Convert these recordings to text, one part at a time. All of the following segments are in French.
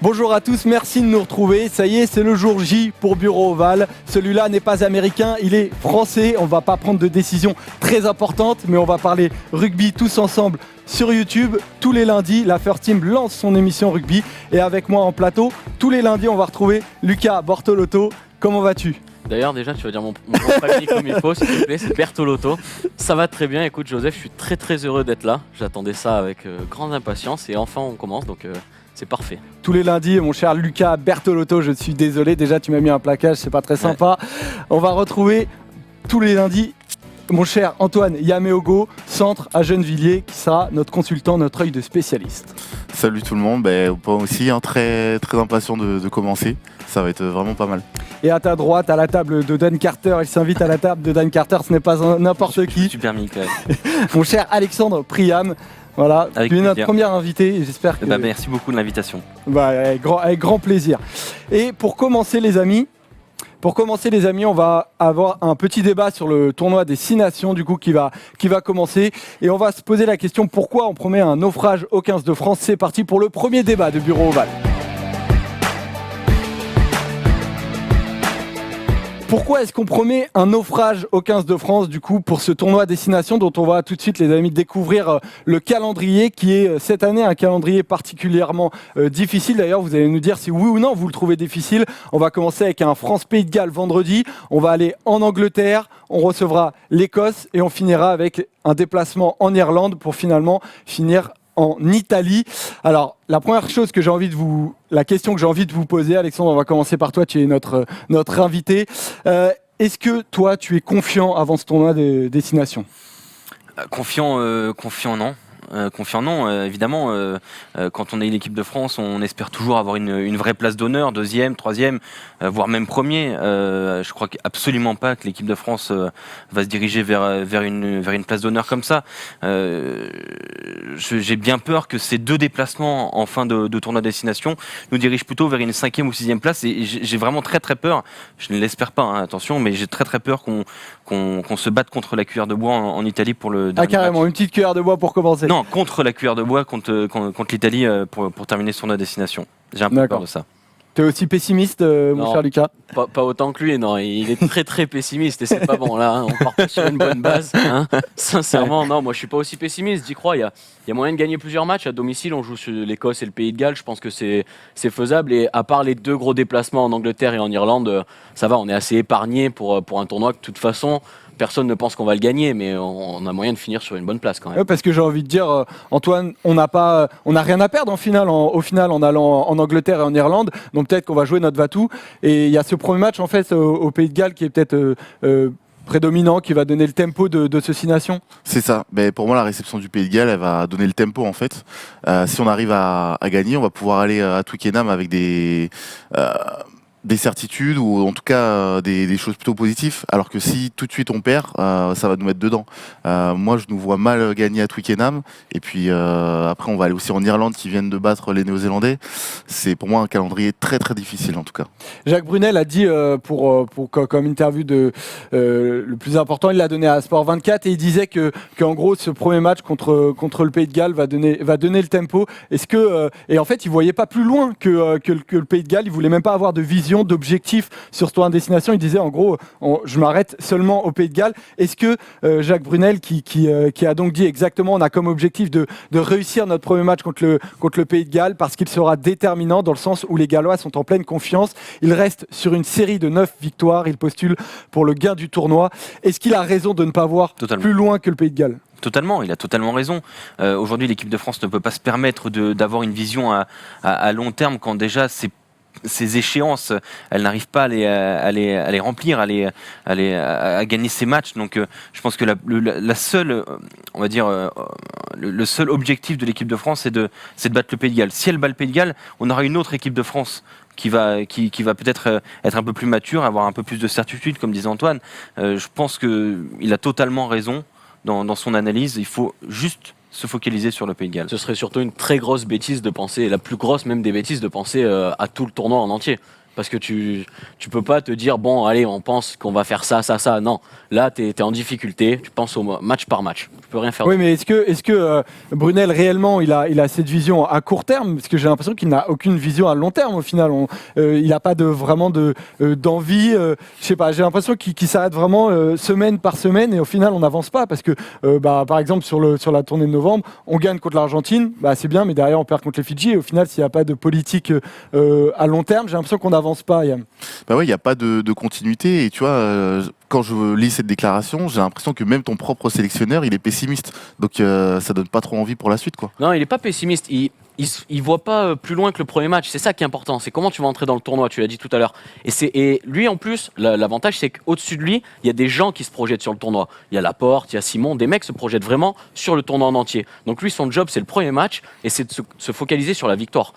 Bonjour à tous, merci de nous retrouver. Ça y est, c'est le jour J pour Bureau Ovale. Celui-là n'est pas américain, il est français. On va pas prendre de décisions très importantes, mais on va parler rugby tous ensemble sur YouTube. Tous les lundis, la First Team lance son émission rugby. Et avec moi en plateau, tous les lundis, on va retrouver Luca Bortolotto. Comment vas-tu ? D'ailleurs, déjà, tu vas dire mon nom de famille comme il faut, s'il te plaît, c'est Bertolotto. Ça va très bien. Écoute, Joseph, je suis très très heureux d'être là. J'attendais ça avec grande impatience et enfin on commence, donc c'est parfait. Tous les lundis, mon cher Luca Bertolotto, je suis désolé, déjà tu m'as mis un plaquage, c'est pas très sympa. Ouais. On va retrouver tous les lundis mon cher Antoine Yameogo, centre à Gennevilliers, qui sera notre consultant, notre œil de spécialiste. Salut tout le monde, moi aussi très, très impatient de commencer, ça va être vraiment pas mal. Et à ta droite, à la table de Dan Carter, il s'invite à la table de Dan Carter, ce n'est pas n'importe qui. Super mis quand même. Mon cher Alexandre Priam. Voilà, tu es notre première invitée et j'espère que... merci beaucoup de l'invitation. Avec grand plaisir. Et pour commencer les amis, on va avoir un petit débat sur le tournoi des 6 nations du coup qui va commencer. Et on va se poser la question pourquoi on promet un naufrage au 15 de France. C'est parti pour le premier débat de Bureau Ovale. Pourquoi est-ce qu'on promet un naufrage au 15 de France du coup pour ce tournoi Destination dont on va tout de suite les amis découvrir le calendrier qui est cette année un calendrier particulièrement difficile. D'ailleurs vous allez nous dire si oui ou non vous le trouvez difficile. On va commencer avec un France-Pays de Galles vendredi. On va aller en Angleterre, on recevra l'Écosse et on finira avec un déplacement en Irlande pour finalement finir en Italie. Alors, la question que j'ai envie de vous poser, Alexandre, on va commencer par toi, tu es notre invité. Est-ce que toi, tu es confiant avant ce tournoi de destination ? Confiant, non. Confiant non, évidemment quand on est l'équipe de France on espère toujours avoir une vraie place d'honneur, deuxième, troisième, voire même premier. Je crois absolument pas que l'équipe de France va se diriger vers une place d'honneur comme ça. J'ai bien peur que ces 2 déplacements en fin de tournoi de destination nous dirigent plutôt vers une 5e ou 6e place et j'ai vraiment très très peur, je ne l'espère pas, attention, mais j'ai très très peur qu'on se batte contre la cuillère de bois en Italie pour le dernier carrément, match. une petite cuillère de bois pour commencer. Non, contre la cuillère de bois, contre l'Italie pour terminer son destination. J'ai un peu peur de ça. Tu es aussi pessimiste, mon cher Lucas ? Pas autant que lui, non. Il est très très pessimiste et c'est pas bon là. On part pas sur une bonne base. Sincèrement, non, moi je suis pas aussi pessimiste. J'y crois. Il y a moyen de gagner plusieurs matchs à domicile. On joue sur l'Écosse et le Pays de Galles. Je pense que c'est faisable. Et à part les 2 gros déplacements en Angleterre et en Irlande, ça va. On est assez épargné pour un tournoi que de toute façon. Personne ne pense qu'on va le gagner, mais on a moyen de finir sur une bonne place quand même. Ouais, parce que j'ai envie de dire, Antoine, on n'a rien à perdre au final en allant en Angleterre et en Irlande. Donc peut-être qu'on va jouer notre va-tout. Et il y a ce premier match en fait au Pays de Galles qui est peut-être prédominant, qui va donner le tempo de ce 6 nations. C'est ça. Mais pour moi, la réception du Pays de Galles, elle va donner le tempo en fait. Si on arrive à gagner, on va pouvoir aller à Twickenham avec des certitudes ou en tout cas des choses plutôt positives, alors que si tout de suite on perd, ça va nous mettre dedans. Moi je nous vois mal gagner à Twickenham et puis après on va aller aussi en Irlande qui viennent de battre les Néo-Zélandais. C'est pour moi un calendrier très très difficile en tout cas. Jacques Brunel a dit comme interview le plus important, il l'a donné à Sport 24 et il disait qu'en gros ce premier match contre le Pays de Galles va donner le tempo. Est-ce que et en fait il voyait pas plus loin que le Pays de Galles, il voulait même pas avoir de vision d'objectifs sur ce tournoi de destination. Il disait en gros je m'arrête seulement au Pays de Galles. Est-ce que Jacques Brunel qui a donc dit exactement on a comme objectif de réussir notre premier match contre le Pays de Galles parce qu'il sera déterminant dans le sens où les Gallois sont en pleine confiance, il reste sur une série de 9 victoires, il postule pour le gain du tournoi. Est-ce qu'il a raison de ne pas voir plus loin que le Pays de Galles ? Totalement, il a totalement raison. Aujourd'hui l'équipe de France ne peut pas se permettre d'avoir une vision à long terme quand déjà ces échéances, elles n'arrivent pas à les remplir, à gagner ces matchs. Donc, je pense que la seule, on va dire, le seul objectif de l'équipe de France, c'est de battre le Pays de Galles. Si elle bat le Pays de Galles, on aura une autre équipe de France qui va peut-être être un peu plus mature, avoir un peu plus de certitude, comme disait Antoine. Je pense qu'il a totalement raison dans son analyse. Il faut juste se focaliser sur le Pays de Galles. Ce serait surtout une très grosse bêtise de penser, la plus grosse même des bêtises, de penser à tout le tournoi en entier. parce que tu peux pas te dire bon allez on pense qu'on va faire ça. Non, là t'es en difficulté, tu penses au match par match, tu peux rien faire. Oui, mais est-ce que Brunel réellement il a cette vision à court terme, parce que j'ai l'impression qu'il n'a aucune vision à long terme au final. Il n'a pas vraiment d'envie. Je sais pas, j'ai l'impression qu'il s'arrête vraiment semaine par semaine et au final on n'avance pas parce que par exemple sur la tournée de novembre, on gagne contre l'Argentine, c'est bien, mais derrière on perd contre les Fidji et au final s'il n'y a pas de politique à long terme, j'ai l'impression qu'on n'avance pas, Yann. Bah ouais, il n'y a pas de continuité et tu vois, quand je lis cette déclaration, j'ai l'impression que même ton propre sélectionneur, il est pessimiste. Donc ça donne pas trop envie pour la suite, quoi. Non, il est pas pessimiste. Il voit pas plus loin que le premier match. C'est ça qui est important. C'est comment tu vas entrer dans le tournoi. Tu l'as dit tout à l'heure. Et lui en plus, l'avantage c'est qu'au-dessus de lui, il y a des gens qui se projettent sur le tournoi. Il y a Laporte, il y a Simon, des mecs se projettent vraiment sur le tournoi en entier. Donc lui, son job c'est le premier match et c'est de se focaliser sur la victoire.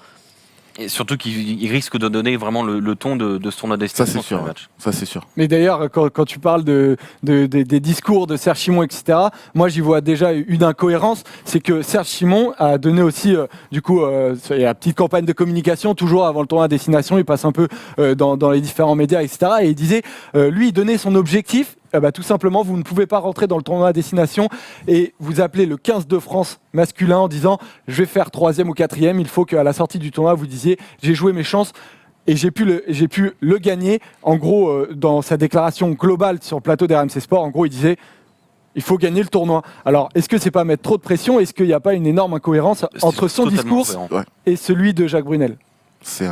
Et surtout qu'il risque de donner vraiment le ton de ce tournoi Ça destination c'est sur sûr. le match. Ça c'est sûr. Mais d'ailleurs, quand tu parles des discours de Serge Simon, etc., moi j'y vois déjà une incohérence. C'est que Serge Simon a donné aussi, la petite campagne de communication, toujours avant le tournoi à destination, il passe un peu dans les différents médias, etc. Et il disait, lui, il donnait son objectif. Tout simplement, vous ne pouvez pas rentrer dans le tournoi à destination et vous appelez le 15 de France masculin en disant je vais faire 3e ou 4e. Il faut qu'à la sortie du tournoi, vous disiez j'ai joué mes chances et j'ai pu le gagner. En gros, dans sa déclaration globale sur le plateau d'RMC Sport, en gros, il disait il faut gagner le tournoi. Alors, est-ce que c'est pas mettre trop de pression ? Est-ce qu'il n'y a pas une énorme incohérence entre son discours et celui de Jacques Brunel ? C'est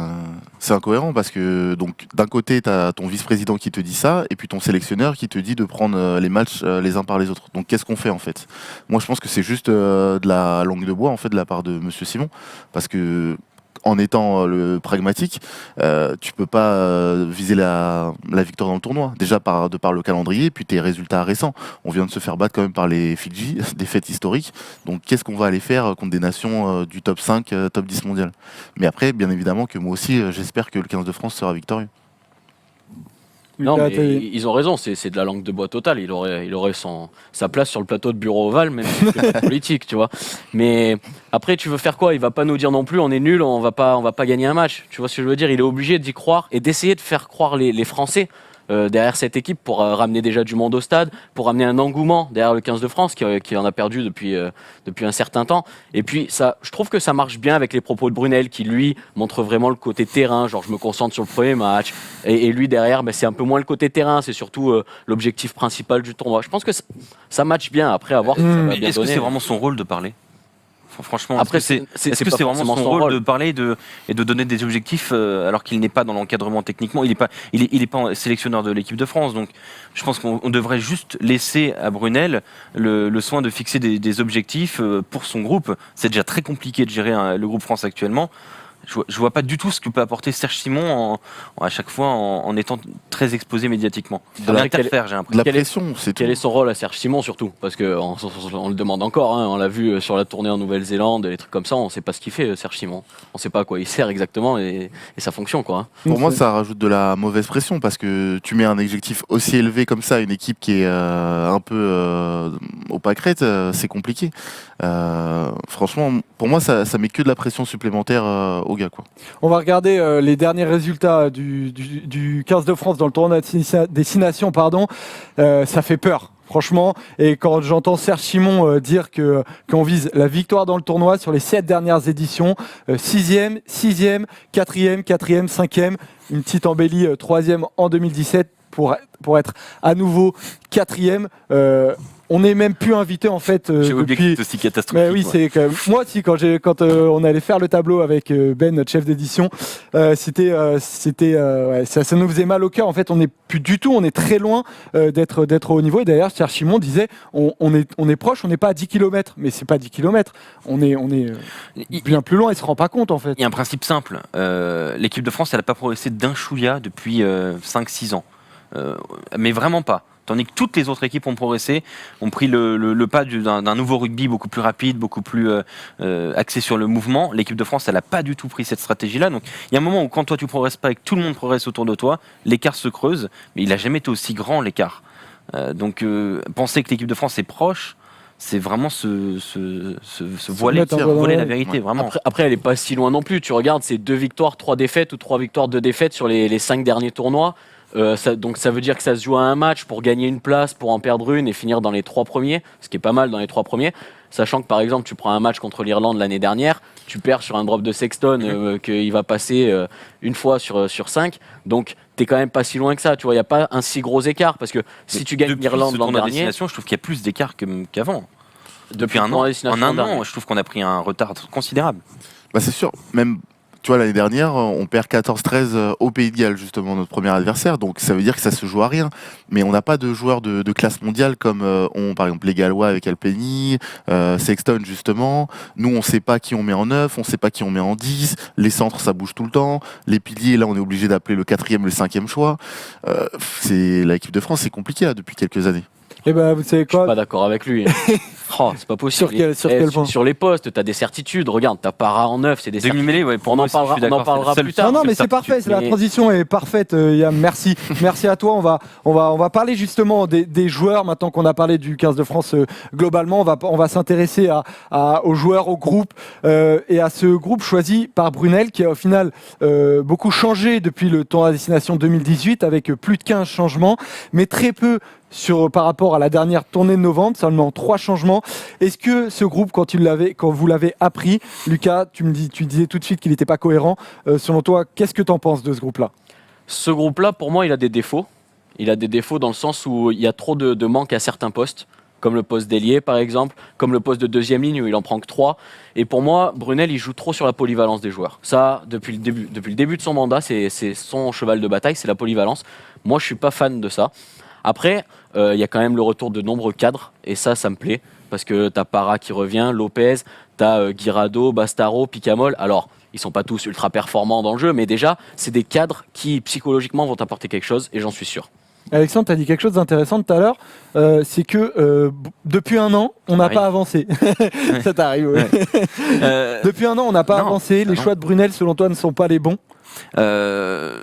incohérent parce que donc d'un côté tu as ton vice-président qui te dit ça et puis ton sélectionneur qui te dit de prendre les matchs les uns par les autres. Donc qu'est-ce qu'on fait en fait ? Moi je pense que c'est juste de la langue de bois en fait de la part de monsieur Simon parce que en étant le pragmatique, tu peux pas viser la victoire dans le tournoi. Déjà de par le calendrier, puis tes résultats récents. On vient de se faire battre quand même par les Fidji, des fêtes historiques. Donc qu'est-ce qu'on va aller faire contre des nations du top 5, top 10 mondial ? Mais après, bien évidemment que moi aussi, j'espère que le 15 de France sera victorieux. Non, mais ils ont raison, c'est de la langue de bois totale. Il aurait sa place sur le plateau de bureau ovale, même si c'est pas politique, tu vois. Mais après, tu veux faire quoi ? Il va pas nous dire non plus, on est nul, on va pas gagner un match. Tu vois ce que je veux dire ? Il est obligé d'y croire et d'essayer de faire croire les Français derrière cette équipe pour ramener déjà du monde au stade, pour ramener un engouement derrière le 15 de France qui en a perdu depuis un certain temps. Et puis je trouve que ça marche bien avec les propos de Brunel qui lui montre vraiment le côté terrain, genre je me concentre sur le premier match et lui derrière c'est un peu moins le côté terrain, c'est surtout l'objectif principal du tournoi. Je pense que ça match bien, après à voir si ça va bien Est-ce que donner. c'est vraiment son rôle de parler ? Franchement, Après, est-ce que c'est vraiment son rôle de parler et de donner des objectifs alors qu'il n'est pas dans l'encadrement techniquement, il est pas sélectionneur de l'équipe de France, donc je pense qu'on devrait juste laisser à Brunel le soin de fixer des objectifs pour son groupe. C'est déjà très compliqué de gérer le groupe France actuellement. Je vois pas du tout ce que peut apporter Serge Simon à chaque fois en étant très exposé médiatiquement. Il interfère, j'ai l'impression. De la pression, c'est tout. Quel est son rôle à Serge Simon surtout ? Parce qu'on le demande encore, on l'a vu sur la tournée en Nouvelle-Zélande, des trucs comme ça, on ne sait pas ce qu'il fait Serge Simon. On ne sait pas à quoi il sert exactement et sa fonction, quoi. Pour moi, ça rajoute de la mauvaise pression parce que tu mets un objectif aussi élevé comme ça, une équipe qui est un peu au pâquerette, c'est compliqué. Franchement, pour moi, ça met que de la pression supplémentaire aux gars, quoi. On va regarder les derniers résultats du 15 de France dans le tournoi destination, ça fait peur. Franchement, et quand j'entends Serge Simon dire qu'on vise la victoire dans le tournoi sur les 7 dernières éditions, 6e, 4e, 5e, une petite embellie 3e en 2017 pour être à nouveau 4e. On n'est même plus invité en fait J'ai oublié que c'était aussi catastrophique. Mais oui, c'est quand même... Moi aussi quand on allait faire le tableau avec Ben, notre chef d'édition, ça nous faisait mal au cœur. En fait, on n'est plus du tout, on est très loin d'être au niveau. Et d'ailleurs, Serge Simon disait, on est proche, on n'est pas à 10 km, mais c'est pas 10 km. On est bien plus loin. Il se rend pas compte en fait. Il y a un principe simple. L'équipe de France, elle n'a pas progressé d'un chouïa depuis 5-6 ans. Mais vraiment pas. Tandis que toutes les autres équipes ont progressé, ont pris le pas d'un nouveau rugby beaucoup plus rapide, beaucoup plus axé sur le mouvement. L'équipe de France, elle n'a pas du tout pris cette stratégie-là. Donc il y a un moment où quand toi tu progresses pas et que tout le monde progresse autour de toi, l'écart se creuse, mais il n'a jamais été aussi grand l'écart. Donc penser que l'équipe de France est proche, c'est vraiment se voiler la vérité, vraiment. Après, elle est pas si loin non plus. Tu regardes, c'est 2 victoires, 3 défaites ou 3 victoires, 2 défaites sur les 5 derniers tournois. Donc ça veut dire que ça se joue à un match pour gagner une place, pour en perdre une et finir dans les 3 premiers, ce qui est pas mal dans les 3 premiers. Sachant que par exemple, tu prends un match contre l'Irlande l'année dernière, tu perds sur un drop de Sexton qu'il va passer une fois sur 5. Donc t'es quand même pas si loin que ça. Tu vois, il n'y a pas un si gros écart parce que si tu gagnes l'Irlande l'an dernier, je trouve qu'il y a plus d'écart qu'avant. Depuis un an, en un an, je trouve qu'on a pris un retard considérable. Bah c'est sûr, même tu vois l'année dernière, on perd 14-13 au Pays de Galles justement notre premier adversaire, donc ça veut dire que ça se joue à rien. Mais on n'a pas de joueurs de classe mondiale comme ont par exemple les Gallois avec Alpeni, Sexton justement. Nous on sait pas qui on met en 9, on sait pas qui on met en 10. Les centres ça bouge tout le temps. Les piliers là on est obligé d'appeler le 4e, le 5e choix. C'est l'équipe de France, c'est compliqué là, depuis quelques années. Et ben vous savez quoi ? Je suis pas d'accord avec lui. C'est pas possible. Sur quel point ? Sur les postes, tu as des certitudes. Regarde, tu as Para en 9, c'est des certitudes. Demi-mêlée, ouais, on en parlera plus tard. Non, mais c'est parfait, la transition est parfaite, Yann. Merci. Merci à toi. On va parler justement des joueurs, maintenant qu'on a parlé du 15 de France globalement. On va s'intéresser aux joueurs, au groupe, et à ce groupe choisi par Brunel, qui a au final beaucoup changé depuis le tournoi à destination 2018, avec plus de 15 changements, mais très peu par rapport à la dernière tournée de novembre, seulement 3 changements. Est-ce que ce groupe, quand vous l'avez appris, Lucas, tu disais tout de suite qu'il n'était pas cohérent. Selon toi, qu'est-ce que tu en penses de ce groupe-là ? Ce groupe-là, pour moi, il a des défauts. Il a des défauts dans le sens où il y a trop de manques à certains postes, comme le poste d'ailier par exemple, comme le poste de deuxième ligne où il en prend que 3. Et pour moi, Brunel, il joue trop sur la polyvalence des joueurs. Ça, depuis le début de son mandat, c'est son cheval de bataille, c'est la polyvalence. Moi, je suis pas fan de ça. Après, il y a quand même le retour de nombreux cadres, et ça me plaît, parce que tu as Para qui revient, Lopez, tu as Guirado, Bastaro, Picamol. Alors, ils sont pas tous ultra performants dans le jeu, mais déjà, c'est des cadres qui, psychologiquement, vont t'apporter quelque chose, et j'en suis sûr. Alexandre, tu as dit quelque chose d'intéressant tout à l'heure, c'est que depuis un an, on n'a pas avancé. Ça t'arrive, oui. Depuis un an, on n'a pas avancé. Les choix de Brunel, selon toi, ne sont pas les bons. Je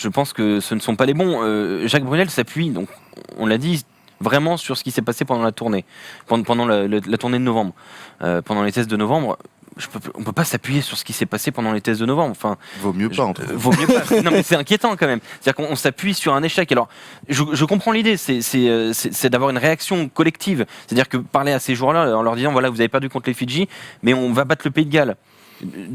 pense que ce ne sont pas les bons. Jacques Brunel s'appuie, donc on l'a dit, vraiment sur ce qui s'est passé pendant la tournée, pendant la tournée de novembre, pendant les tests de novembre. On peut pas s'appuyer sur ce qui s'est passé pendant les tests de novembre. Enfin, vaut mieux pas. Vaut mieux pas. Non, mais c'est inquiétant quand même. C'est-à-dire qu'on s'appuie sur un échec. Alors, je comprends l'idée. C'est d'avoir une réaction collective. C'est-à-dire que parler à ces joueurs-là en leur disant voilà, vous avez perdu contre les Fidji, mais on va battre le Pays de Galles.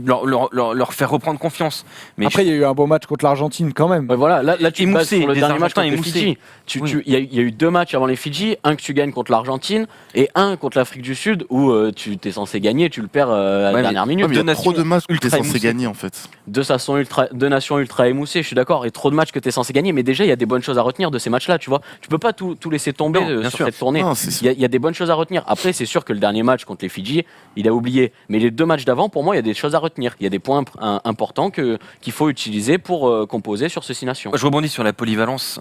Leur faire reprendre confiance. Mais après, il y a eu un beau match contre l'Argentine quand même. Ouais, voilà, là tu te bases sur le dernier match contre les Fidji. Il y a eu 2 matchs avant les Fidji, un que tu gagnes contre l'Argentine et un contre l'Afrique du Sud où tu t'es censé gagner, tu le perds à la dernière minute. Il y a trop de matchs que tu es censé gagner en fait. Deux nations ultra émoussées, je suis d'accord, et trop de matchs que tu es censé gagner, mais déjà il y a des bonnes choses à retenir de ces matchs-là, tu vois. Tu peux pas tout laisser tomber sur cette tournée. Il y a des bonnes choses à retenir. Après, c'est sûr que le dernier match contre les Fidji, il a oublié. Mais les 2 matchs d'avant, pour moi, il y a des choses à retenir. Il y a des points importants qu'il faut utiliser pour composer sur ce 6 nations. Je rebondis sur la polyvalence,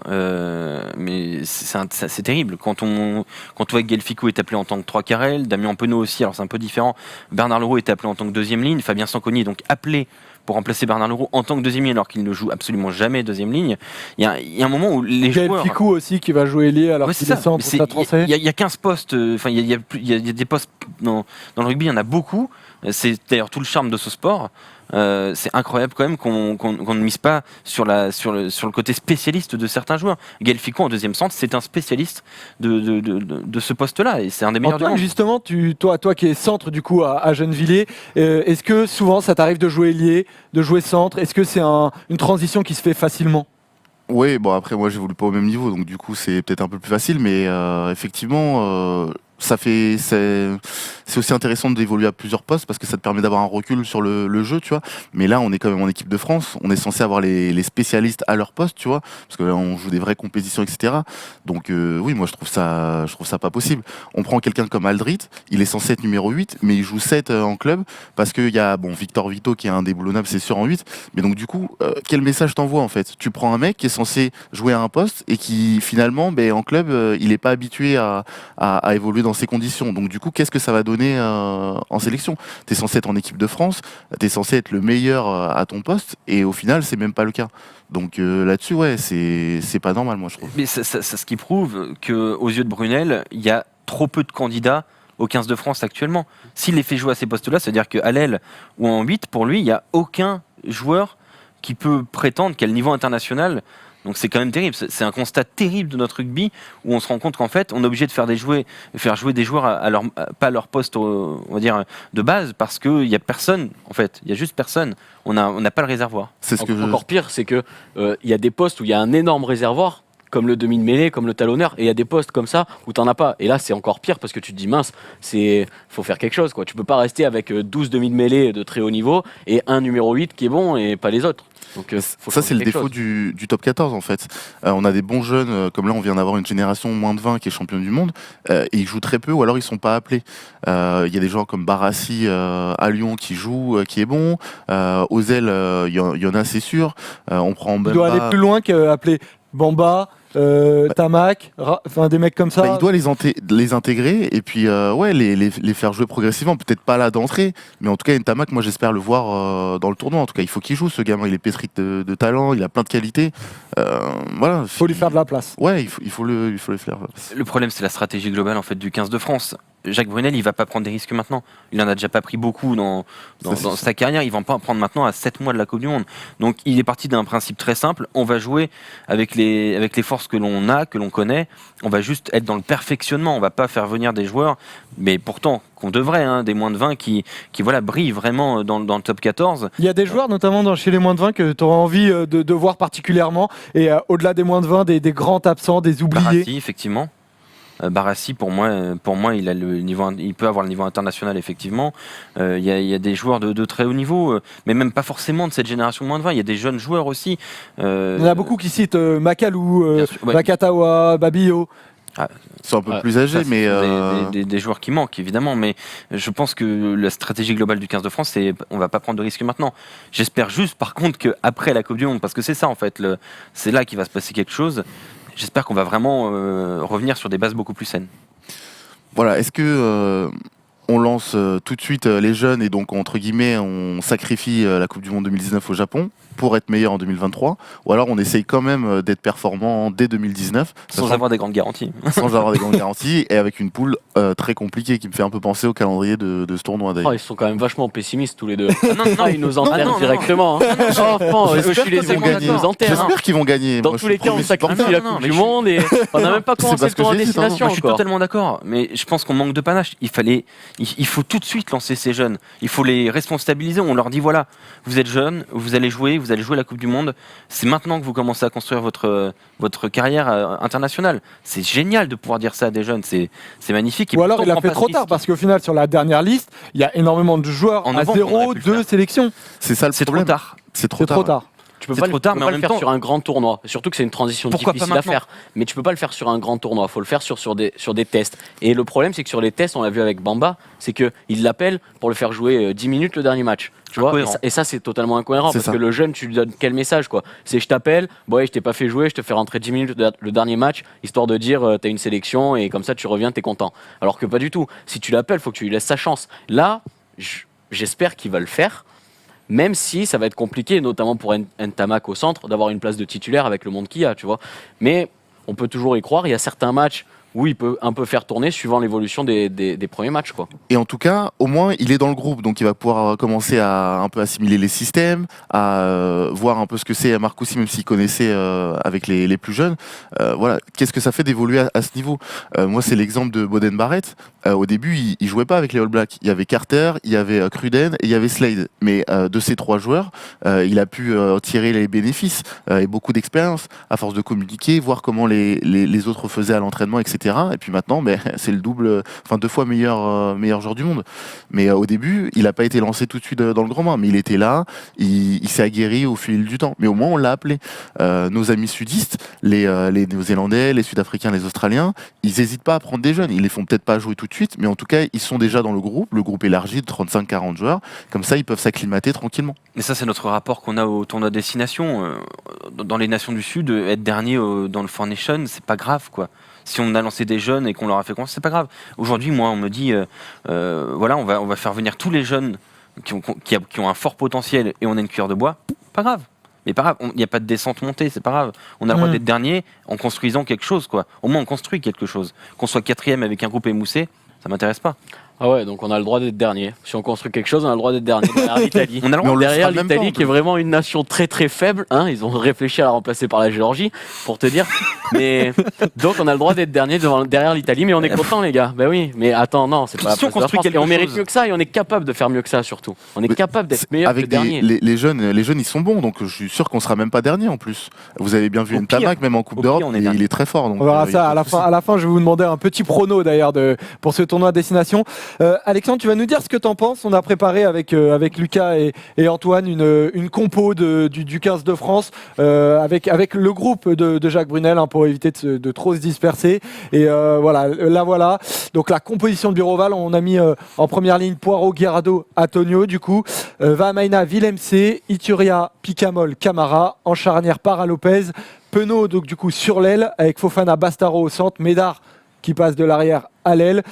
mais c'est terrible. Quand on voit que Gelfico est appelé en tant que 3 Carrel, Damien Penaud aussi, alors c'est un peu différent. Bernard Leroux est appelé en tant que 2e ligne, Fabien Sanconi est donc appelé pour remplacer Bernard Leroux en tant que 2e ligne alors qu'il ne joue absolument jamais 2e ligne. Il y a un moment où les joueurs... Gelfico aussi qui va jouer ailier alors qu'il descend pour sa transfert. Il y a 15 postes, il y a des postes dans le rugby, il y en a beaucoup. C'est d'ailleurs tout le charme de ce sport. C'est incroyable quand même qu'on ne mise pas sur le côté spécialiste de certains joueurs. Gelfico en 2e centre, c'est un spécialiste de ce poste-là et c'est un des meilleurs du monde. Justement, toi qui es centre du coup à Gennevilliers, est-ce que souvent ça t'arrive de jouer ailier, de jouer centre ? Est-ce que c'est une transition qui se fait facilement ? Oui, bon après moi j'évolue pas au même niveau, donc du coup c'est peut-être un peu plus facile, mais effectivement c'est aussi intéressant d'évoluer à plusieurs postes parce que ça te permet d'avoir un recul sur le jeu, tu vois. Mais là, on est quand même en équipe de France, on est censé avoir les spécialistes à leur poste, tu vois, parce que là, on joue des vraies compétitions, etc. Donc oui, moi je trouve ça pas possible. On prend quelqu'un comme Aldrit, il est censé être numéro 8, mais il joue 7 en club parce qu'il y a Victor Vito qui est indéboulonnable, c'est sûr, en 8. Mais donc du coup, quel message t'envoies en fait ? Tu prends un mec qui est censé jouer à un poste et qui finalement, en club, il n'est pas habitué à évoluer dans ces conditions. Donc du coup, qu'est-ce que ça va donner en sélection ? T'es censé être en équipe de France, t'es censé être le meilleur à ton poste, et au final, c'est même pas le cas. Donc là-dessus, ouais, c'est pas normal, moi je trouve. Mais c'est ce qui prouve qu'aux yeux de Brunel, il y a trop peu de candidats au 15 de France actuellement. S'il les fait jouer à ces postes-là, c'est-à-dire qu'à l'aile ou en 8, pour lui, il n'y a aucun joueur qui peut prétendre qu'à le niveau international. Donc c'est quand même terrible. C'est un constat terrible de notre rugby où on se rend compte qu'en fait, on est obligé de faire jouer des joueurs pas à leur poste, on va dire, de base, parce qu'il n'y a personne, en fait. Il y a juste personne. On n'a pas le réservoir. Encore pire, c'est que y a des postes où il y a un énorme réservoir, comme le demi de mêlée, comme le talonneur, et il y a des postes comme ça où t'en as pas. Et là, c'est encore pire parce que tu te dis, mince, faut faire quelque chose, quoi. Tu peux pas rester avec 12 demi de mêlée de très haut niveau et un numéro 8 qui est bon et pas les autres. Donc, ça, c'est le défaut du top 14 en fait. On a des bons jeunes, comme là on vient d'avoir une génération moins de 20 qui est champion du monde, et ils jouent très peu ou alors ils sont pas appelés. Il y a des joueurs comme Barassi à Lyon qui joue, qui est bon. Ozel, il y en a, c'est sûr. On prend Il doit aller plus loin qu'appeler Bamba, Tamac, enfin des mecs comme ça. Il doit les intégrer et puis les faire jouer progressivement. Peut-être pas là d'entrée, mais en tout cas, Tamac, moi j'espère le voir dans le tournoi. En tout cas, il faut qu'il joue ce gamin. Il est pétri de talent, il a plein de qualités. Voilà. Il faut lui faire de la place. Ouais, il faut le faire. Le problème, c'est la stratégie globale en fait du 15 de France. Jacques Brunel, il va pas prendre des risques maintenant. Il en a déjà pas pris beaucoup dans sa carrière. Il va pas en prendre maintenant à 7 mois de la Coupe du Monde. Donc, il est parti d'un principe très simple. On va jouer avec les forces que l'on a, que l'on connaît. On va juste être dans le perfectionnement. On va pas faire venir des joueurs, mais pourtant qu'on devrait, des moins de 20 qui brillent vraiment dans le top 14. Il y a des joueurs, notamment chez les moins de 20, que tu auras envie de voir particulièrement. Et au-delà des moins de 20, des grands absents, des oubliés. Barassi, effectivement. Barassi, pour moi, il a le niveau, il peut avoir le niveau international effectivement. Il y a des joueurs de très haut niveau, mais même pas forcément de cette génération moins de 20. Il y a des jeunes joueurs aussi. Il y en a beaucoup qui citent Makalou, Vakatawa, Babillo. Ils sont un peu plus âgés, mais des joueurs qui manquent évidemment. Mais je pense que la stratégie globale du 15 de France, c'est on va pas prendre de risques maintenant. J'espère juste, par contre, qu'après la Coupe du Monde, parce que c'est ça en fait, c'est là qu'il va se passer quelque chose. J'espère qu'on va vraiment revenir sur des bases beaucoup plus saines. Voilà, est-ce que on lance tout de suite les jeunes et donc entre guillemets on sacrifie la Coupe du Monde 2019 au Japon pour être meilleur en 2023, ou alors on essaye quand même d'être performant dès 2019 sans avoir des grandes garanties. Sans avoir des grandes garanties et avec une poule très compliquée qui me fait un peu penser au calendrier de ce tournoi d'ailleurs. Ils sont quand même vachement pessimistes tous les deux. Ils nous enterrent directement. Je suis les ils nous enterrent. J'espère qu'ils vont gagner. Dans tous les cas, on sacrifie la Coupe du Monde et on n'a même pas commencé le tournoi à destination. Je suis totalement d'accord, mais je pense qu'on manque de panache. Il faut tout de suite lancer ces jeunes. Il faut les responsabiliser. On leur dit voilà, vous êtes jeunes, vous allez jouer la Coupe du Monde. C'est maintenant que vous commencez à construire votre carrière internationale. C'est génial de pouvoir dire ça à des jeunes. C'est magnifique. Ou alors il a fait trop tard parce qu'au final sur la dernière liste, il y a énormément de joueurs à 0-2 sélections. C'est ça le problème. Trop tard. C'est trop tard. Tu peux pas le faire sur un grand tournoi. Surtout que c'est une transition difficile à faire. Mais tu peux pas le faire sur un grand tournoi. Il faut le faire sur des tests. Et le problème, c'est que sur les tests, on l'a vu avec Bamba, c'est qu'il l'appelle pour le faire jouer 10 minutes le dernier match. Tu vois, et ça, c'est totalement incohérent. Parce que le jeune, tu lui donnes quel message quoi? C'est je t'appelle, je t'ai pas fait jouer, je te fais rentrer 10 minutes le dernier match, histoire de dire t'as une sélection et comme ça tu reviens, t'es content. Alors que pas du tout. Si tu l'appelles, faut que tu lui laisses sa chance. Là, j'espère qu'il va le faire. Même si ça va être compliqué, notamment pour Ntamak au centre, d'avoir une place de titulaire avec le monde qu'il y a, tu vois. Mais on peut toujours y croire. Il y a certains matchs où il peut un peu faire tourner suivant l'évolution des premiers matchs, quoi. Et en tout cas, au moins, il est dans le groupe, donc il va pouvoir commencer à un peu assimiler les systèmes, à voir un peu ce que c'est Marcoussis, même s'il connaissait avec les plus jeunes. Voilà, qu'est-ce que ça fait d'évoluer à ce niveau? Moi, c'est l'exemple de Boden Barrett. Au début, il jouait pas avec les All Blacks. Il y avait Carter, il y avait Cruden et il y avait Slade. Mais de ces trois joueurs, il a pu tirer les bénéfices et beaucoup d'expérience à force de communiquer, voir comment les autres faisaient à l'entraînement, etc. Et puis maintenant, c'est le double, enfin 2 fois meilleur joueur du monde. Mais au début, il n'a pas été lancé tout de suite dans le grand bain, mais il était là, il s'est aguerri au fil du temps. Mais au moins, on l'a appelé. Nos amis sudistes, les Néo-Zélandais, les Sud-Africains, les Australiens, ils n'hésitent pas à prendre des jeunes. Ils les font peut-être pas jouer tout de suite, mais en tout cas, ils sont déjà dans le groupe élargi de 35-40 joueurs. Comme ça, ils peuvent s'acclimater tranquillement. Et ça, c'est notre rapport qu'on a au tournoi destination. Dans les nations du Sud, être dernier dans le Four Nations, c'est pas grave, quoi. Si on a lancé des jeunes et qu'on leur a fait confiance, c'est pas grave. Aujourd'hui, moi, on me dit, voilà, on va faire venir tous les jeunes qui ont un fort potentiel et on a une cuillère de bois. Pas grave. Mais pas grave, il n'y a pas de descente montée, c'est pas grave. On a le droit d'être dernier en construisant quelque chose, quoi. Au moins, on construit quelque chose. Qu'on soit 4e avec un groupe émoussé, ça m'intéresse pas. Ah ouais, donc on a le droit d'être dernier. Si on construit quelque chose, on a le droit d'être dernier. Derrière l'Italie. On a le droit. Derrière l'Italie, qui est vraiment une nation très très faible. Hein, ils ont réfléchi à la remplacer par la Géorgie, pour te dire. Mais donc on a le droit d'être dernier derrière l'Italie, mais on est content, les gars. Ben oui, mais attends, non, c'est pas la Si on place de la construit France. quelque Et on mérite chose. mieux que ça, et on est capable de faire mieux que ça, surtout. On est capable d'être meilleur que avec dernier. les jeunes, ils sont bons, donc je suis sûr qu'on sera même pas dernier en plus. Vous avez bien vu Au Ntamak, même en Coupe Au d'Europe, pire, on est il dernier. est très fort. Donc, On verra il y ça a à pas la de fin. souci. À la fin, je vais vous demander un petit prono d'ailleurs pour ce tournoi à destination. Alexandre, tu vas nous dire ce que tu en penses. On a préparé avec Lucas et Antoine une compo du 15 de France avec le groupe de Jacques Brunel pour éviter de trop se disperser. Et voilà. Donc la composition de Bureauval, on a mis en première ligne Poirot, Guirado, Antonio. Du coup, Vahamaina, Villemc, Ituria, Picamol, Camara. En charnière, Para Lopez. Penaud, donc du coup sur l'aile avec Fofana, Bastaro au centre, Médard qui passe de l'arrière à l'aile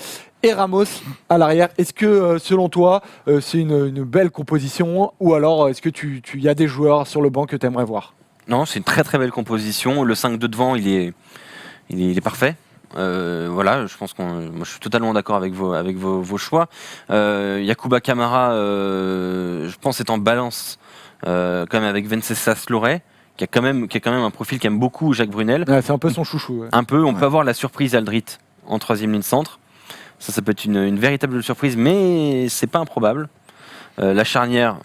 et Ramos à l'arrière. Est-ce que selon toi c'est une belle composition ou alors est-ce que tu y a des joueurs sur le banc que tu aimerais voir? Non, c'est une très très belle composition. Le 5 de devant, il est parfait. Voilà, je pense moi je suis totalement d'accord avec vos choix. Yacouba Camara, je pense est en balance quand même avec Venceslas Loret, qui a quand même un profil qu'aime beaucoup Jacques Brunel. Ouais, c'est un peu son chouchou. Ouais. Un peu, on peut avoir la surprise Aldrit en 3e ligne centre. Ça peut être une véritable surprise, mais c'est pas improbable. La charnière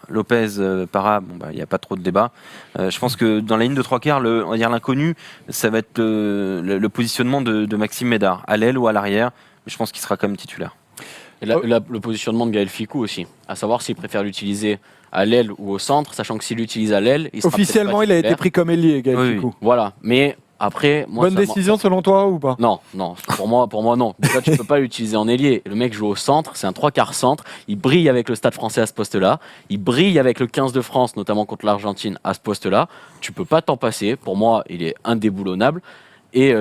Lopez, Para, il n'y a pas trop de débat. Je pense que dans la ligne de 3/4, on va dire l'inconnu, ça va être le positionnement de Maxime Médard, à l'aile ou à l'arrière. Mais je pense qu'il sera quand même titulaire. Et le positionnement de Gaël Ficou aussi, à savoir s'il préfère l'utiliser à l'aile ou au centre, sachant que s'il l'utilise à l'aile, il sera officiellement il a été pris comme ailier, Gaël Oui, Ficou. Voilà, mais après, moi, bonne décision selon toi ou pas? Non, pour moi non. Déjà, tu peux pas l'utiliser en ailier. Le mec joue au centre, c'est un 3/4 centre. Il brille avec le Stade Français à ce poste-là. Il brille avec le 15 de France, notamment contre l'Argentine, à ce poste-là. Tu peux pas t'en passer. Pour moi, il est indéboulonnable. Et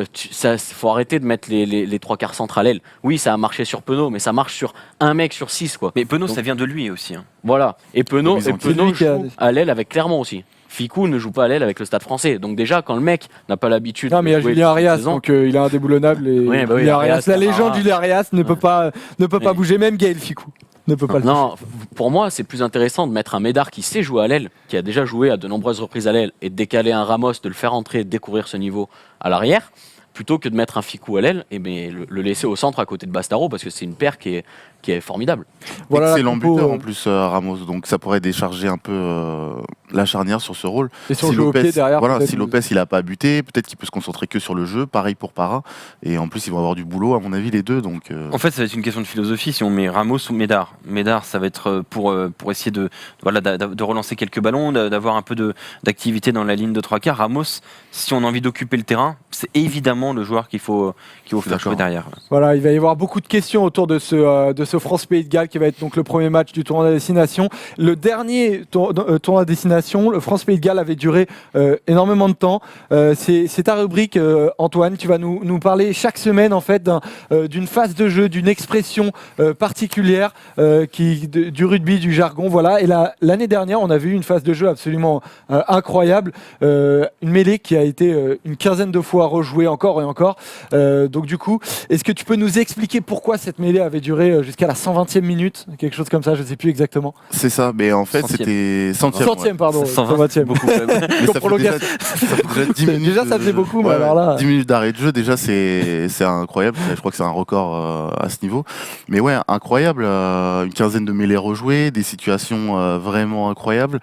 faut arrêter de mettre les 3/4 centres à l'aile. Oui, ça a marché sur Penaud, mais ça marche sur un mec sur 6, quoi. Mais Penaud, Donc, ça vient de lui aussi. Hein. Voilà. Et Penaud lui qui a- joue à l'aile avec Clermont aussi. Ficou ne joue pas à l'aile avec le Stade Français. Donc déjà, quand le mec n'a pas l'habitude Non, mais il y a de jouer Julien toute la Arias, saison, donc il est indéboulonnable. Et Oui, bah oui, Julien Arias, Arias, la légende Camara. Julien Arias ne peut pas Mais- bouger, même Gaël Ficou ne peut pas le faire. Non, pour moi, c'est plus intéressant de mettre un Médard qui sait jouer à l'aile, qui a déjà joué à de nombreuses reprises à l'aile, et de décaler un Ramos, de le faire entrer, de découvrir ce niveau à l'arrière, plutôt que de mettre un Ficou à l'aile et le laisser au centre à côté de Bastaro, parce que c'est une paire qui est formidable. Voilà la Excellent compo, buteur en plus, Ramos, donc ça pourrait décharger un peu la charnière sur ce rôle. Et sur le jeu au pied derrière. peut-être. Si Lopez il a pas buté, peut-être qu'il peut se concentrer que sur le jeu, pareil pour Para, et en plus ils vont avoir du boulot à mon avis les deux, donc En fait, ça va être une question de philosophie si on met Ramos ou Médard. Médard, ça va être pour essayer de relancer quelques ballons, d'avoir un peu d'activité dans la ligne de 3/4. Ramos, si on a envie d'occuper le terrain, c'est évidemment le joueur qu'il faut faire D'accord. jouer derrière. Voilà, il va y avoir beaucoup de questions autour de ce France-Pays de Galles qui va être donc le premier match du tournoi à destination. Le dernier tournoi à destination, le France-Pays de Galles avait duré énormément de temps. C'est ta rubrique, Antoine. Tu vas nous parler chaque semaine en fait d'une phase de jeu, d'une expression particulière du rugby, du jargon. Voilà. Et l'année dernière, on a vu une phase de jeu absolument incroyable. Une mêlée qui a été une quinzaine de fois rejouée encore et encore. Donc du coup, est-ce que tu peux nous expliquer pourquoi cette mêlée avait duré jusqu'à la 120e minute, quelque chose comme ça, je ne sais plus exactement. c'est ça. Mais en fait Centième. c'était centième. ouais. Centième, pardon. 120, 120e. beaucoup quand même. Mais ça fait déjà, ça fait déjà 10 minutes. Déjà, ça faisait beaucoup, mais alors là- 10 minutes d'arrêt de jeu, déjà, c'est incroyable. Je crois que c'est un record à ce niveau. Mais ouais, incroyable. Une quinzaine de mêlées rejouées, des situations vraiment incroyables.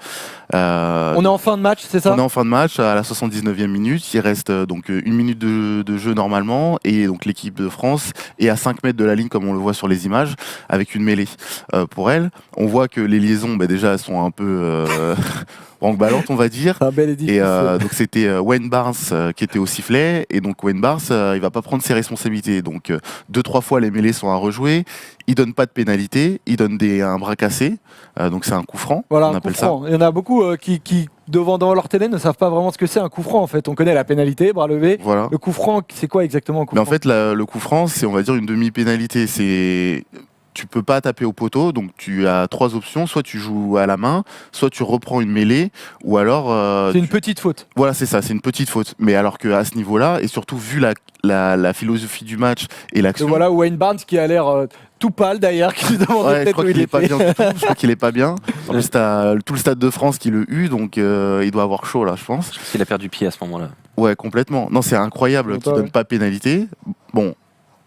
On est en fin de match, c'est ça? On est en fin de match à la 79e minute. Il reste donc une minute de jeu normalement. Et donc l'équipe de France est à 5 mètres de la ligne, comme on le voit sur les images, avec une mêlée pour elle. On voit que les liaisons, déjà, elles sont un peu ranque-ballantes, on va dire. C'est un bel édifice. Et donc c'était Wayne Barnes qui était au sifflet, et donc Wayne Barnes il va pas prendre ses responsabilités, donc 2-3 fois les mêlées sont à rejouer, il donne pas de pénalité, il donne un bras cassé, donc c'est un coup franc, Voilà, on un coup appelle ça. franc. Il y en a beaucoup qui devant leur télé ne savent pas vraiment ce que c'est un coup franc en fait. On connaît la pénalité, bras levé. Voilà. Le coup franc, c'est quoi exactement un coup Mais en franc? fait le coup franc c'est, on va dire, une demi-pénalité, c'est tu peux pas taper au poteau, donc tu as 3 options, soit tu joues à la main, soit tu reprends une mêlée, ou alors... c'est une petite faute. Voilà, c'est ça, c'est une petite faute. Mais alors qu'à ce niveau-là, et surtout vu la philosophie du match et l'action... Et voilà Wayne Barnes qui a l'air tout pâle d'ailleurs, qui se demandait peut-être où il est pas était. bien du tout. Je crois qu'il est pas bien. En plus, t'as tout le stade de France qui le hue, donc il doit avoir chaud là, je pense. Je pense qu'il a perdu pied à ce moment-là. Ouais, complètement. Non, c'est incroyable qu'il donne pas pénalité. Bon.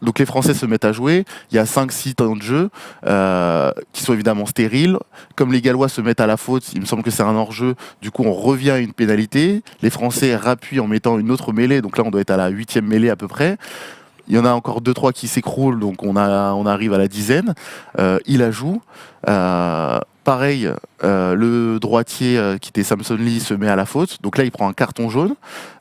Donc les Français se mettent à jouer, il y a 5-6 temps de jeu qui sont évidemment stériles. Comme les Gallois se mettent à la faute, il me semble que c'est un hors-jeu, du coup on revient à une pénalité. Les Français rappuient en mettant une autre mêlée, donc là on doit être à la 8e mêlée à peu près. Il y en a encore 2-3 qui s'écroulent, donc on arrive à la 10e. Il la joue. Pareil, le droitier qui était Samson Lee se met à la faute. Donc là, il prend un carton jaune.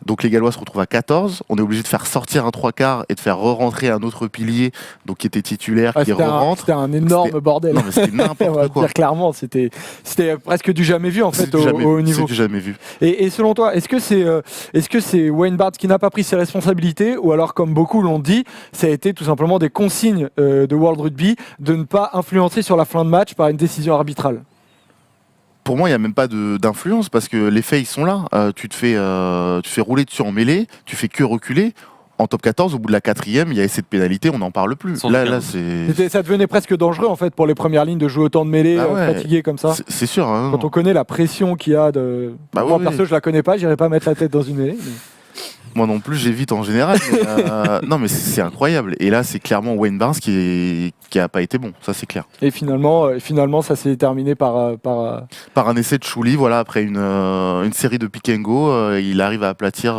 Donc les Gallois se retrouvent à 14. On est obligé de faire sortir un 3/4 et de faire re-rentrer un autre pilier qui était titulaire, qui re-rentre. C'était un énorme bordel. Non, mais c'était n'importe quoi. Dire clairement, c'était presque du jamais vu en fait au haut niveau. C'est du jamais vu. Et selon toi, est-ce que c'est Wayne Barnes qui n'a pas pris ses responsabilités, ou alors comme beaucoup l'ont dit, ça a été tout simplement des consignes de World Rugby de ne pas influencer sur la fin de match par une décision arbitrale? Pour moi, il n'y a même pas d'influence parce que les faits, ils sont là. Tu te fais rouler dessus en mêlée, tu fais que reculer. En top 14, au bout de la 4e, il y a essai de pénalité, on n'en parle plus. Ça devenait presque dangereux en fait pour les premières lignes de jouer autant de mêlée, fatigué comme ça. C'est sûr. Hein, quand on connaît la pression qu'il y a de. Moi, perso, je la connais pas, j'irai pas mettre la tête dans une mêlée. Mais... Moi non plus, j'évite en général. Mais non, mais c'est incroyable. Et là, c'est clairement Wayne Barnes qui a pas été bon. Ça, c'est clair. Et finalement, ça s'est terminé par un essai de Chouli. Voilà, après une série de pick and go, il arrive à aplatir.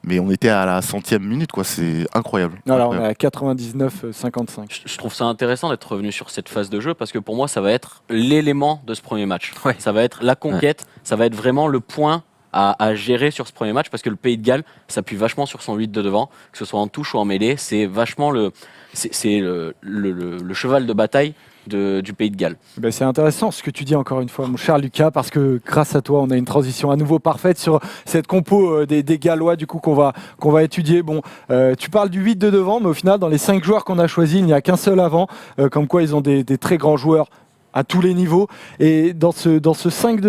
Mais on était à la 100e minute, quoi. C'est incroyable. Alors, on est à 99-55. Je trouve ça intéressant d'être revenu sur cette phase de jeu parce que pour moi, ça va être l'élément de ce premier match. Ouais. Ça va être la conquête. Ouais. Ça va être vraiment le point à gérer sur ce premier match parce que le Pays de Galles s'appuie vachement sur son 8 de devant, que ce soit en touche ou en mêlée. C'est vachement le cheval de bataille du Pays de Galles. Ben c'est intéressant ce que tu dis encore une fois, mon cher Lucas, parce que grâce à toi, on a une transition à nouveau parfaite sur cette compo des Gallois du coup qu'on va étudier. Bon, tu parles du 8 de devant, mais au final, dans les 5 joueurs qu'on a choisis, il n'y a qu'un seul avant, comme quoi ils ont des très grands joueurs à tous les niveaux. Et dans ce 5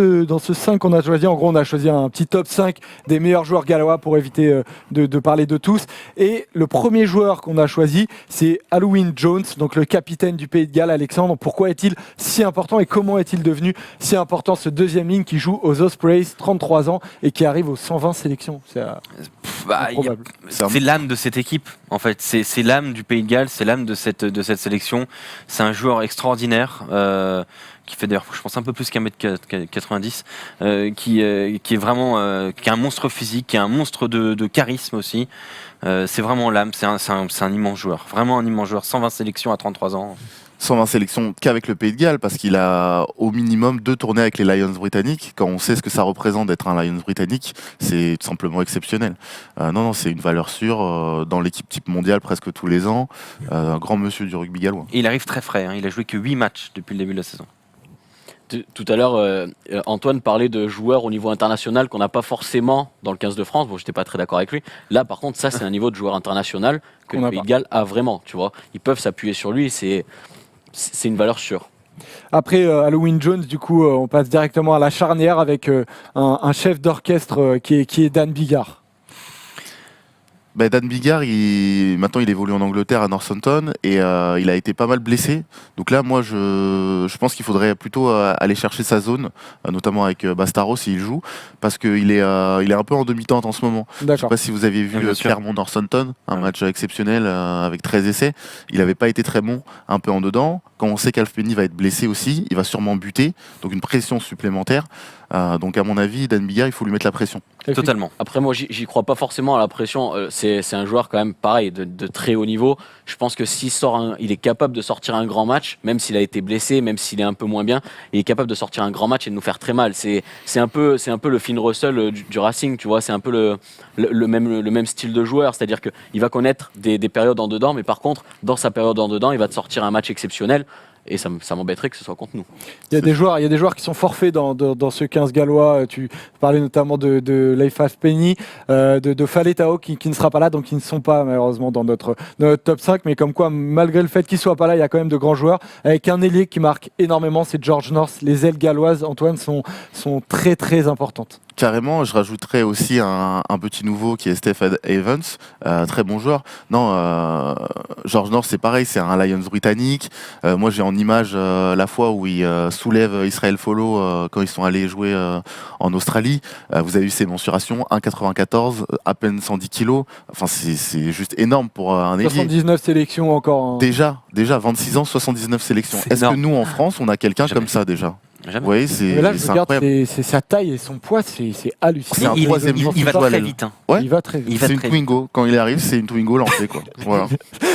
qu'on a choisi, en gros, on a choisi un petit top 5 des meilleurs joueurs gallois pour éviter de parler de tous. Et le premier joueur qu'on a choisi, c'est Halloween Jones, donc le capitaine du Pays de Galles. Alexandre, pourquoi est-il si important et comment est-il devenu si important, ce deuxième ligne qui joue aux Ospreys, 33 ans, et qui arrive aux 120 sélections? C'est l'âme de cette équipe, en fait. C'est l'âme du Pays de Galles, c'est l'âme de cette sélection. C'est un joueur extraordinaire. Qui fait d'ailleurs, je pense, un peu plus qu'1m90, qui est vraiment, qui a un monstre physique, qui a un monstre de charisme aussi. C'est vraiment l'âme, c'est un immense joueur, vraiment un immense joueur. 120 sélections à 33 ans. 120 sélections qu'avec le Pays de Galles, parce qu'il a au minimum 2 tournées avec les Lions britanniques. Quand on sait ce que ça représente d'être un Lions britannique, c'est tout simplement exceptionnel. Non, c'est une valeur sûre dans l'équipe type mondiale presque tous les ans. Un grand monsieur du rugby gallois. Et il arrive très frais, hein. Il a joué que 8 matchs depuis le début de la saison. Tout à l'heure, Antoine parlait de joueurs au niveau international qu'on n'a pas forcément dans le 15 de France. Bon, j'étais pas très d'accord avec lui. Là, par contre, ça, c'est un niveau de joueur international que le Pays de Galles a vraiment. Tu vois, ils peuvent s'appuyer sur lui. C'est une valeur sûre. Après Halloween Jones, du coup, on passe directement à la charnière avec un chef d'orchestre qui est Dan Biggar. Dan Biggar, maintenant il évolue en Angleterre à Northampton et il a été pas mal blessé. Donc là, moi, je pense qu'il faudrait plutôt aller chercher sa zone, notamment avec Bastaro s'il joue, parce qu'il est un peu en demi-teinte en ce moment. Je ne sais pas si vous avez vu Clermont-Northampton, un match exceptionnel avec 13 essais. Il n'avait pas été très bon, un peu en dedans. Quand on sait qu'Alf Penny va être blessé aussi, il va sûrement buter, donc une pression supplémentaire. Donc à mon avis, Dan Biggar, il faut lui mettre la pression. Totalement. Après moi, j'y crois pas forcément à la pression. C'est un joueur quand même pareil, de très haut niveau. Je pense que s'il il est capable de sortir un grand match, même s'il a été blessé, même s'il est un peu moins bien, il est capable de sortir un grand match et de nous faire très mal. C'est un peu le Finn Russell du Racing, tu vois. C'est un peu le même style de joueur, c'est-à-dire qu'il va connaître des périodes en dedans, mais par contre, dans sa période en dedans, il va te sortir un match exceptionnel. et ça m'embêterait que ce soit contre nous. Il y a des joueurs qui sont forfaits dans ce 15 gallois. Tu parlais notamment de Leifas Penny, de Faletao qui ne sera pas là, donc ils ne sont pas malheureusement dans notre top 5. Mais comme quoi, malgré le fait qu'ils ne soient pas là, il y a quand même de grands joueurs. Avec un ailier qui marque énormément, c'est George North. Les ailes galloises, Antoine, sont très très importantes. Carrément, je rajouterais aussi un petit nouveau qui est Steph Evans, très bon joueur. Non, George North, c'est pareil, c'est un Lions britannique. Moi, j'ai en image la fois où il soulève Israel Follow quand ils sont allés jouer en Australie. Vous avez vu ses mensurations, 1,94, à peine 110 kilos. Enfin, c'est juste énorme pour un ailier. 79 sélections encore. Déjà, 26 ans, 79 sélections. Est-ce que nous, en France, on a quelqu'un comme ça déjà? Jamais. Oui, c'est incroyable. C'est sa taille et son poids, c'est hallucinant. Il va très vite. Ouais. Il va très vite. C'est une Twingo. Quand il arrive, c'est une Twingo lancée, quoi. Voilà.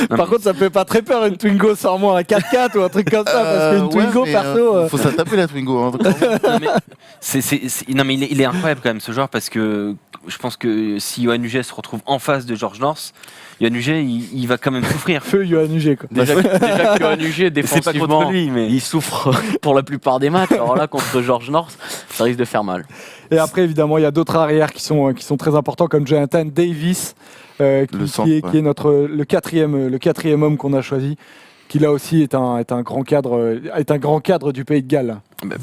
Par contre, ça fait pas très peur une Twingo sans moi un 4x4 ou un truc comme ça, parce qu'une Twingo, perso. Faut ça taper la Twingo. Hein, non, mais il est incroyable quand même ce joueur, parce que je pense que si Yoann Huget se retrouve en face de George North, Yoann Huget, il va quand même souffrir. Feu Yoann Huget, quoi. Déjà que Yoann Huget, défensivement, c'est pas contre lui, mais il souffre pour la plupart des matchs. Alors là, contre George North, ça risque de faire mal. Et après, évidemment, il y a d'autres arrières qui sont très importants, comme Jonathan Davis, qui est le quatrième homme qu'on a choisi, qui là aussi est un grand cadre du Pays de Galles.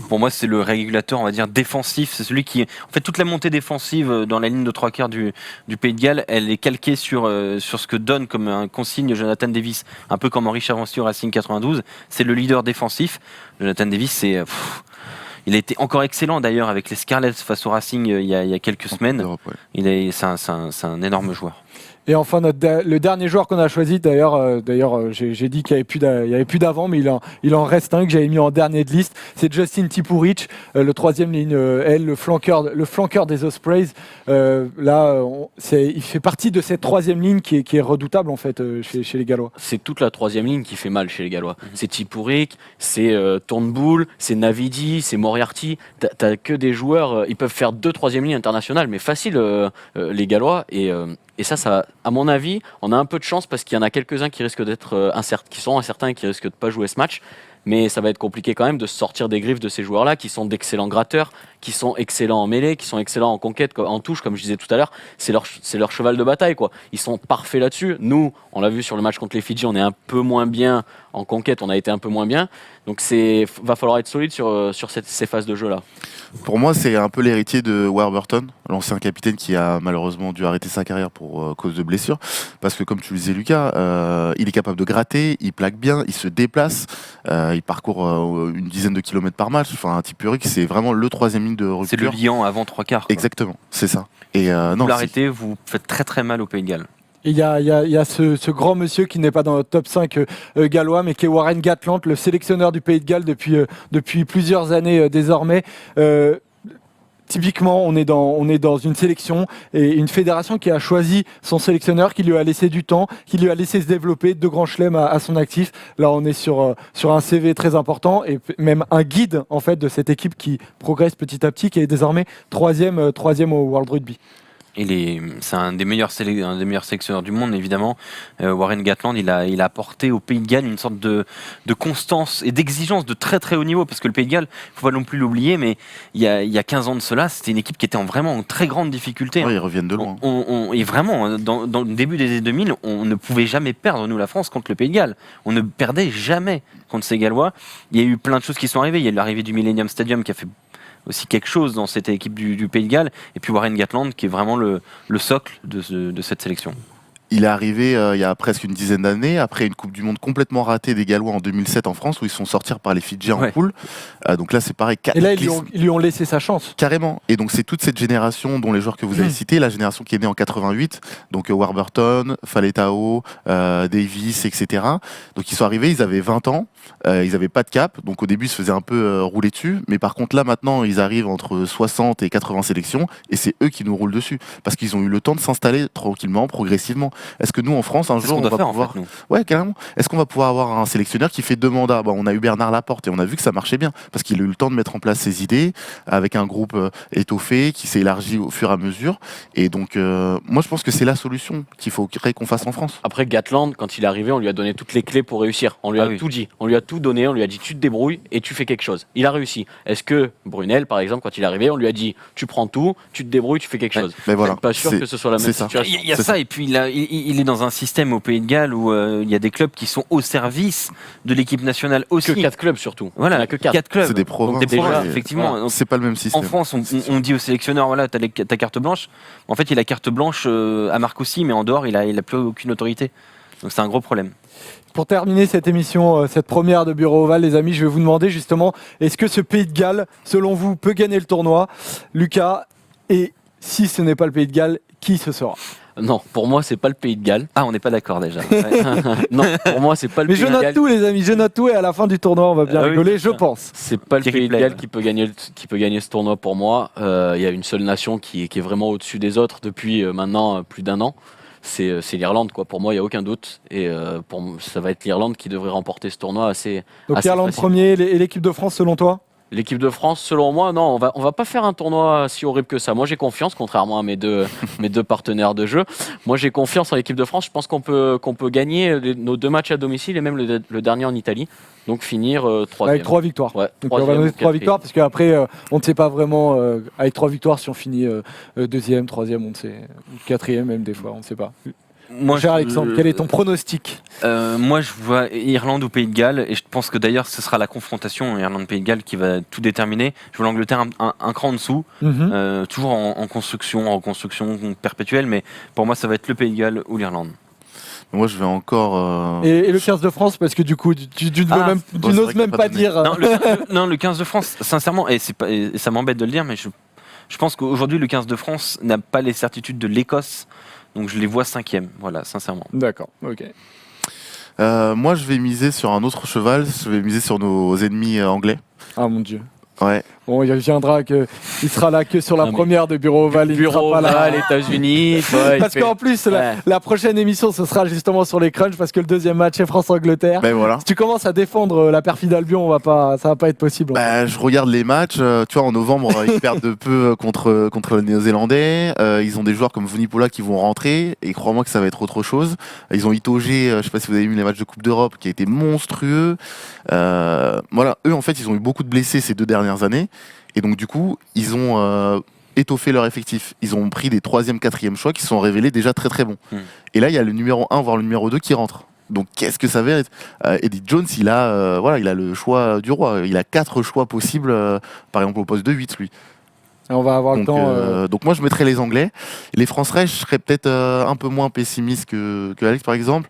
Pour moi, c'est le régulateur, on va dire, défensif. C'est celui qui... En fait, toute la montée défensive dans la ligne de 3/4 du Pays de Galles, elle est calquée sur ce que donne comme un consigne Jonathan Davis. Un peu comme Henri Chavancy au Racing 92. C'est le leader défensif. Jonathan Davis, il a été encore excellent d'ailleurs avec les Scarlets face au Racing il y a quelques semaines. C'est un énorme joueur. Et enfin, le dernier joueur qu'on a choisi, d'ailleurs, j'ai dit qu'il n'y avait plus d'avant, mais il en reste un que j'avais mis en dernier de liste. C'est Justin Tipuric, le troisième ligne L, le flanqueur des Ospreys. Il fait partie de cette troisième ligne qui est redoutable en fait chez les Gallois. C'est toute la troisième ligne qui fait mal chez les Gallois. C'est Tipuric, c'est Turnbull, c'est Navidi, c'est Moriarty. T'as que des joueurs, ils peuvent faire 2 troisième lignes internationales, mais facile les Gallois. Et ça, à mon avis, on a un peu de chance parce qu'il y en a quelques-uns qui risquent d'être qui sont incertains et qui risquent de ne pas jouer ce match. Mais ça va être compliqué quand même de se sortir des griffes de ces joueurs-là qui sont d'excellents gratteurs, qui sont excellents en mêlée, qui sont excellents en conquête, en touche, comme je disais tout à l'heure. C'est leur cheval de bataille, quoi. Ils sont parfaits là-dessus. Nous, on l'a vu sur le match contre les Fidji, on est un peu moins bien en conquête, on a été un peu moins bien. Donc va falloir être solide sur ces phases de jeu-là. Pour moi, c'est un peu l'héritier de Warburton, l'ancien capitaine qui a malheureusement dû arrêter sa carrière pour cause de blessure. Parce que comme tu le disais, Lucas, il est capable de gratter, il plaque bien, il se déplace, il parcourt une dizaine de kilomètres par match. Enfin, un Tipuric, c'est vraiment le troisième ligne de rupture. C'est le lion avant 3/4. Exactement, c'est ça. Et vous l'arrêtez, vous faites très très mal au Pays de Galles. Il y a ce grand monsieur qui n'est pas dans le top 5 gallois, mais qui est Warren Gatland, le sélectionneur du Pays de Galles depuis plusieurs années désormais. Typiquement, on est dans une sélection et une fédération qui a choisi son sélectionneur, qui lui a laissé du temps, qui lui a laissé se développer, 2 grands chelems à son actif. Là, on est sur un CV très important et même un guide en fait de cette équipe qui progresse petit à petit, qui est désormais troisième au World Rugby. C'est un des meilleurs sélectionneurs du monde, évidemment. Warren Gatland, il a apporté au Pays de Galles une sorte de constance et d'exigence de très très haut niveau, parce que le Pays de Galles, il ne faut pas non plus l'oublier, mais il y a 15 ans de cela, c'était une équipe qui était vraiment en très grande difficulté. Ouais, ils reviennent de loin. Et vraiment, dans le début des années 2000, on ne pouvait jamais perdre, nous, la France, contre le Pays de Galles. On ne perdait jamais contre ces Gallois. Il y a eu plein de choses qui sont arrivées. Il y a eu l'arrivée du Millennium Stadium qui a fait aussi quelque chose dans cette équipe du Pays de Galles, et puis Warren Gatland qui est vraiment le socle de cette sélection. Il est arrivé il y a presque une dizaine d'années, après une Coupe du Monde complètement ratée des Gallois en 2007 en France, où ils sont sortis par les Fidji en poule. Donc là, c'est pareil. Et là, ils lui ont laissé sa chance. Carrément. Et donc, c'est toute cette génération, dont les joueurs que vous avez cités, la génération qui est née en 88, donc Warburton, Faletao, Davis, etc. Donc, ils sont arrivés, ils avaient 20 ans, ils n'avaient pas de cap, donc au début, ils se faisaient un peu rouler dessus. Mais par contre, là, maintenant, ils arrivent entre 60 et 80 sélections, et c'est eux qui nous roulent dessus, parce qu'ils ont eu le temps de s'installer tranquillement, progressivement. Est-ce que nous en France un jour on va pouvoir ouais carrément, est-ce qu'on va pouvoir avoir un sélectionneur qui fait 2 mandats? On a eu Bernard Laporte et on a vu que ça marchait bien parce qu'il a eu le temps de mettre en place ses idées avec un groupe étoffé qui s'est élargi au fur et à mesure, et donc moi je pense que c'est la solution qu'il faut qu'on fasse en France. Après Gatland, quand il est arrivé, on lui a donné toutes les clés pour réussir, on lui a tout dit, on lui a tout donné, on lui a dit tu te débrouilles et tu fais quelque chose. Il a réussi. Est-ce que Brunel par exemple, quand il est arrivé, on lui a dit tu prends tout, tu te débrouilles, tu fais quelque chose? Mais voilà, je suis pas sûr que ce soit la même situation. Il y a ça, et puis il est dans un système au Pays de Galles où il y a des clubs qui sont au service de l'équipe nationale aussi. Que 4 clubs surtout. Voilà, il n'y a que 4 clubs. C'est des provinces. Effectivement. Voilà. C'est pas le même système. En France, on dit au sélectionneur, voilà, t'as ta carte blanche. En fait, il a carte blanche à Marc aussi, mais en dehors, il a plus aucune autorité. Donc c'est un gros problème. Pour terminer cette émission, cette première de Bureau Oval, les amis, je vais vous demander justement, est-ce que ce Pays de Galles, selon vous, peut gagner le tournoi? Lucas, et si ce n'est pas le Pays de Galles, qui ce sera? Non, pour moi, c'est pas le Pays de Galles. Ah, on n'est pas d'accord déjà. Non, pour moi, c'est pas le Mais Pays de Galles. Mais je note tout, les amis, je note tout, et à la fin du tournoi, on va bien rigoler, je pense. C'est pas le Pays de Galles qui peut gagner ce tournoi pour moi. Il y a une seule nation qui est vraiment au-dessus des autres depuis maintenant plus d'1 an. C'est l'Irlande, quoi. Pour moi, il n'y a aucun doute. Et ça va être l'Irlande qui devrait remporter ce tournoi assez. Donc l'Irlande premier, et l'équipe de France, selon toi? L'équipe de France, selon moi, non, on va pas faire un tournoi si horrible que ça. Moi, j'ai confiance, contrairement à mes deux partenaires de jeu. Moi, j'ai confiance en l'équipe de France. Je pense qu'on peut gagner nos 2 matchs à domicile et même le dernier en Italie. Donc finir 3e. Avec 3 victoires. Ouais, donc on va donner 3 victoires parce qu'après, on ne sait pas vraiment, avec 3 victoires, si on finit 2e, 3e, on ne sait, ou 4e même des fois, on ne sait pas. Moi, cher Alexandre, quel est ton pronostic? Moi, je vois Irlande ou Pays de Galles, et je pense que d'ailleurs, ce sera la confrontation Irlande-Pays de Galles qui va tout déterminer. Je vois l'Angleterre un cran en dessous, toujours en construction perpétuelle, mais pour moi, ça va être le Pays de Galles ou l'Irlande. Moi, je vais encore. Et le 15 de France, parce que du coup, tu n'oses même pas dire. Non, le 15 de France, sincèrement, et ça m'embête de le dire, mais je pense qu'aujourd'hui, le 15 de France n'a pas les certitudes de l'Écosse. Donc je les vois 5e, voilà, sincèrement. D'accord, ok. Moi, je vais miser sur un autre cheval. Je vais miser sur nos ennemis anglais. Ah mon Dieu. Ouais. Bon, il reviendra il sera là que sur la première de Bureau Oval. Bureau Oval, les États-Unis. Parce qu'en plus, la prochaine émission, ce sera justement sur les crunchs, parce que le deuxième match est France-Angleterre. Ben voilà. Si tu commences à défendre la perfide Albion, ça va pas être possible. Je regarde les matchs. Tu vois, en novembre, ils perdent de peu contre les Néo-Zélandais. Ils ont des joueurs comme Vunipola qui vont rentrer, et crois-moi que ça va être autre chose. Ils ont Itoge, je sais pas si vous avez vu les matchs de Coupe d'Europe, qui a été monstrueux. Voilà, eux en fait, ils ont eu beaucoup de blessés ces 2 dernières années. Et donc du coup, ils ont étoffé leur effectif. Ils ont pris des 3e, 4e choix qui se sont révélés déjà très très bons. Et là, il y a le numéro 1, voire le numéro 2 qui rentre. Donc qu'est-ce que ça va être? Eddie Jones, il a le choix du roi. Il a 4 choix possibles, par exemple au poste de 8, lui. Et on va avoir le temps. Donc moi, je mettrais les Anglais. Les Français, je serais peut-être un peu moins pessimiste que Alex, par exemple.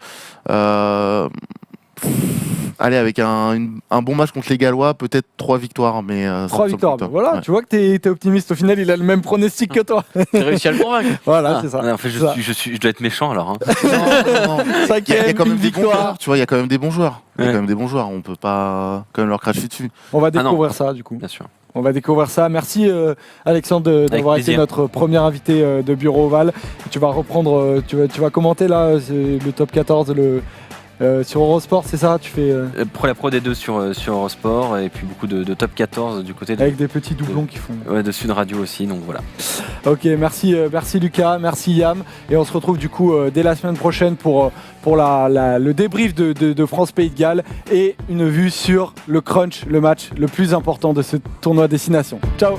Allez, avec un bon match contre les Gallois, peut-être 3 victoires. Mais 3 victoires, voilà, ouais. Tu vois que t'es optimiste. Au final, il a le même pronostic que toi. T'as réussi à le convaincre. Voilà, c'est ça. En fait, je dois être méchant alors. Hein. Non. Il y a quand même des bons joueurs. Tu vois, il y a quand même des bons joueurs. On peut pas quand même leur cracher dessus. On va découvrir ça, du coup. Bien sûr. On va découvrir ça. Merci Alexandre d'avoir été notre premier invité de Bureau Oval. Tu vas reprendre, tu vas commenter là le top 14 sur Eurosport, c'est ça? Tu fais la Pro D2 sur Eurosport, et puis beaucoup de top 14 du côté avec des petits doublons qui font. Ouais, de Sud Radio aussi, donc voilà. Ok, merci Lucas, merci Yam, et on se retrouve du coup dès la semaine prochaine pour le débrief de France Pays de Galles et une vue sur le crunch, le match le plus important de ce tournoi destination. Ciao.